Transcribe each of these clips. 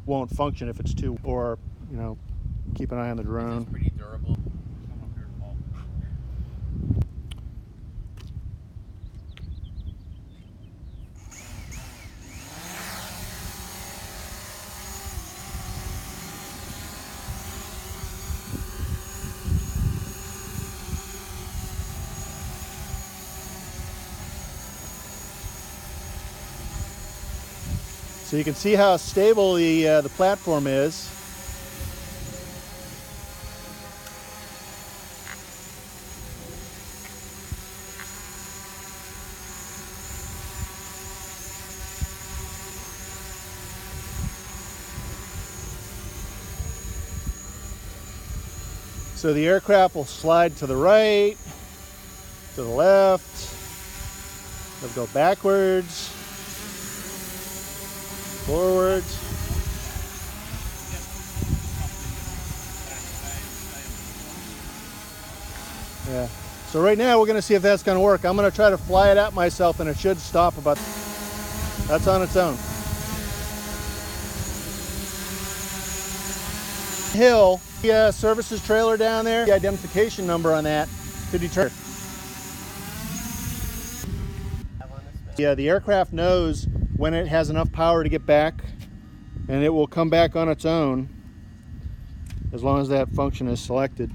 won't function if it's too, or, you know, keep an eye on the drone. It's pretty durable. So you can see how stable the platform is. So the aircraft will slide to the right, to the left, it'll go backwards, forwards. Yeah. So right now we're going to see if that's going to work. I'm going to try to fly it out myself and it should stop about, that's on its own. Hill, the services trailer down there, the identification number on that to deter. Yeah, the aircraft knows when it has enough power to get back, and it will come back on its own as long as that function is selected.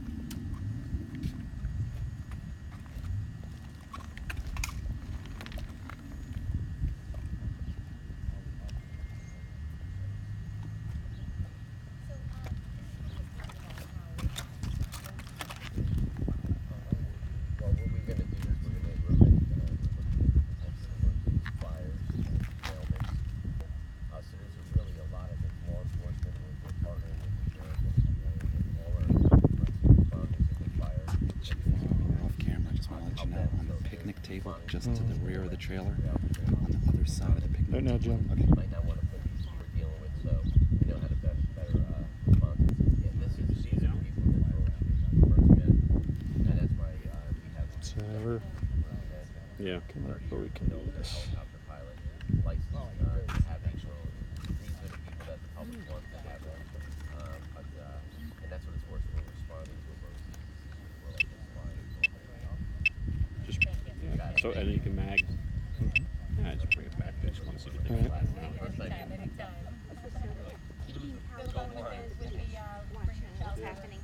Table just to the rear of the trailer on the other side of the picnic. Right now, Jim. Okay. Might not want to put these we're dealing with, so we know how to better response. Yeah, these are the people that drove first met, and that's why we have. So we're coming up where we can do this. Helicopter pilot license. Have actual. These are the people that the public wants to have. And that's what it's worth for responding to emergencies. Just so, and you can mag. Yeah, just bring it back. I just want to see the difference.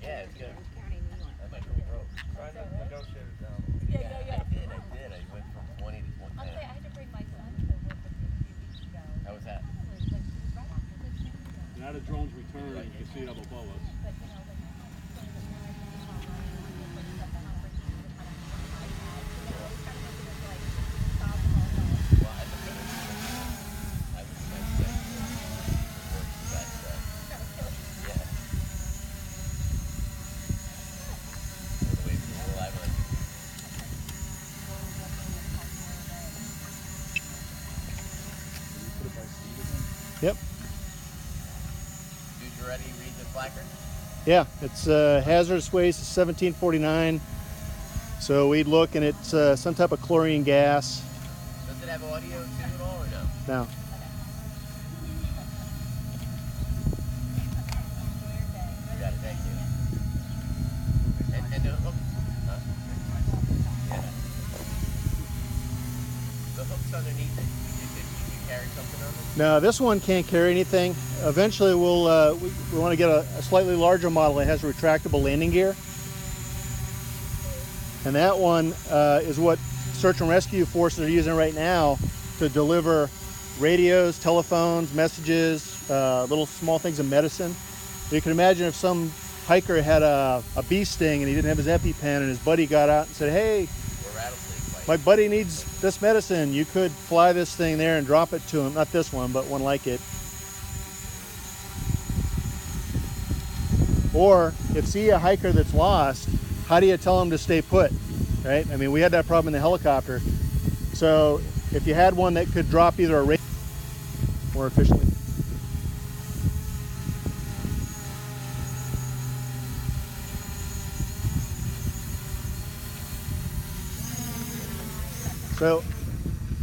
Yeah, it's good. That might be broke. Trying to negotiate it down. Yeah. I did. I went from 20 to 110. I had to bring my son to work with me a few weeks ago. How was that? Now the drones return, you can see it up above us. Yep. Dude, you ready? Read the placard? Yeah, it's hazardous waste 1749. So we'd look, and it's some type of chlorine gas. Does it have audio too at all or no? Now, You got it, thank you. And the hook, yeah. The hook's underneath it. You carry something on it? now this one can't carry anything. Eventually we'll we want to get a slightly larger model that has retractable landing gear. And that one is what search and rescue forces are using right now to deliver radios, telephones, messages, little small things of medicine. You can imagine if some hiker had a bee sting and he didn't have his EpiPen, and his buddy got out and said, "Hey, Or rattlesnake bite. my buddy needs this medicine." You could fly this thing there and drop it to him. Not this one, but one like it. Or if see a hiker that's lost, how do you tell them to stay put, right? I mean, we had that problem in the helicopter. So if you had one that could drop either a radio more efficiently. So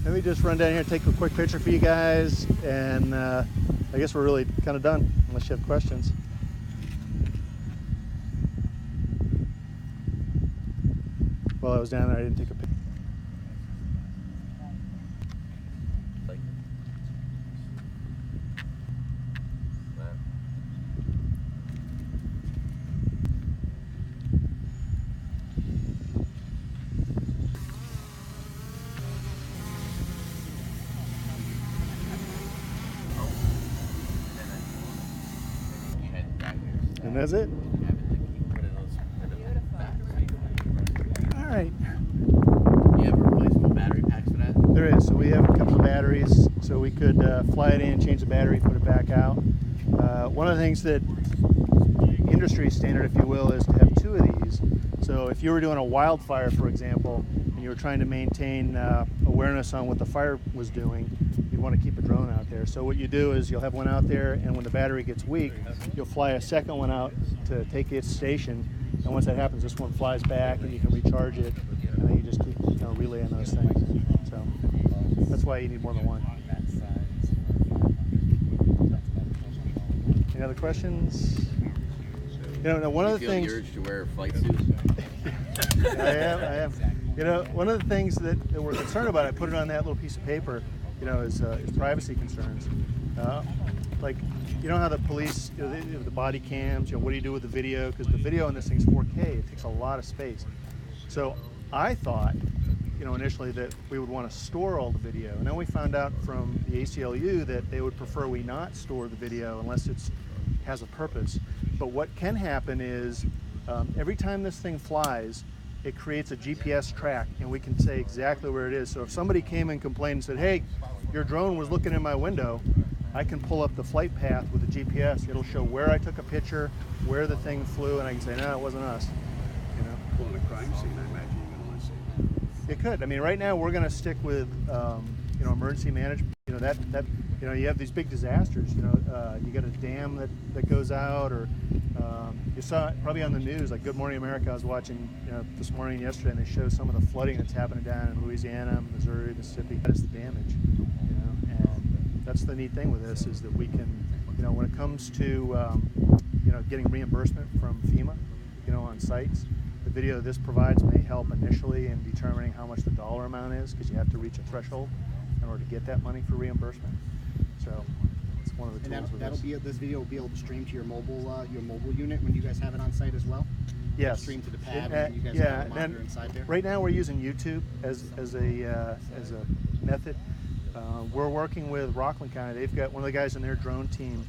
let me just run down here and take a quick picture for you guys. And I guess we're really kind of done, unless you have questions. While I was down there, I didn't take a picture. Like, wow. And that's it. All right. You have replaceable battery packs for that? There is. So we have a couple of batteries, so we could fly it in, change the battery, put it back out. One of the things that industry standard, if you will, is to have two of these. So if you were doing a wildfire, for example, and you were trying to maintain awareness on what the fire was doing, you'd want to keep a drone out there. So what you do is you'll have one out there, and when the battery gets weak, you'll fly a second one out to take its station. And once that happens, this one flies back, and you can recharge it, and then you just keep relaying those things. So that's why you need more than one. Any other questions? One of the things. The urge to wear a flight suit? I am. One of the things that we're concerned about, I put it on that little piece of paper, is privacy concerns. Like, you know how the police, the body cams, what do you do with the video? Because the video on this thing's 4K, it takes a lot of space. So I thought, initially that we would want to store all the video. And then we found out from the ACLU that they would prefer we not store the video unless it has a purpose. But what can happen is every time this thing flies, it creates a GPS track, and we can say exactly where it is. So if somebody came and complained and said, hey, your drone was looking in my window, I can pull up the flight path with the GPS. It'll show where I took a picture, where the thing flew, and I can say, no, it wasn't us. Well, in a crime scene, I imagine you're going to want to say that. It could. I mean, right now we're going to stick with, emergency management. You have these big disasters. You got a dam that goes out, or you saw it probably on the news, like Good Morning America. I was watching this morning, yesterday, and they show some of the flooding that's happening down in Louisiana, Missouri, Mississippi. That is the damage. And that's the neat thing with this is that we can, when it comes to getting reimbursement from FEMA, on sites. The video this provides may help initially in determining how much the dollar amount is, because you have to reach a threshold in order to get that money for reimbursement. So it's one of the tools with this. This video will be able to stream to your mobile unit when you guys have it on site as well? Yes. Stream to the pad and you guys have a monitor inside there? Right now we're using YouTube as a method. We're working with Rockland County. They've got one of the guys in their drone team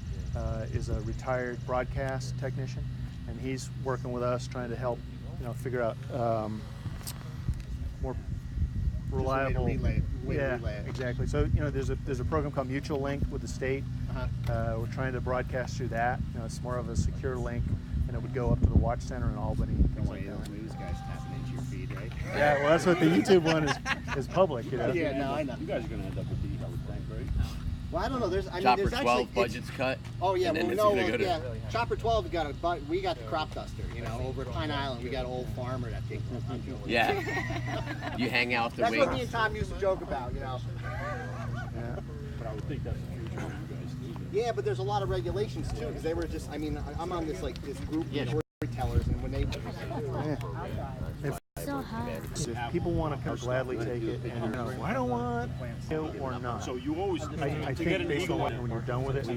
is a retired broadcast technician, and he's working with us trying to help figure out more reliable way to relay it. Exactly. So there's a program called Mutual Link with the state. We're trying to broadcast through that. It's more of a secure link, and it would go up to the Watch Center in Albany and things like that. News guys tapping into your feed, right? Yeah, well, that's what the YouTube one is public. Yeah, no, I know. You guys are going to end up with these, I would think, right? Well, I don't know. Chopper there's 12 actually, budget's cut. Oh yeah, and then well, it's gonna go to Chopper 12 we got the crop duster. Over at Pine Island, we got an old farmer that takes the hunt. Yeah. You hang out the That's wing. what me and Tom used to joke about, Yeah. But I would think that's the future of you guys do that. Yeah, but there's a lot of regulations too, because they were just. I mean, I'm on this group of storytellers, and when they. If people want to gladly take it, and I don't want it or not. So you always, I think based on when you're done with it,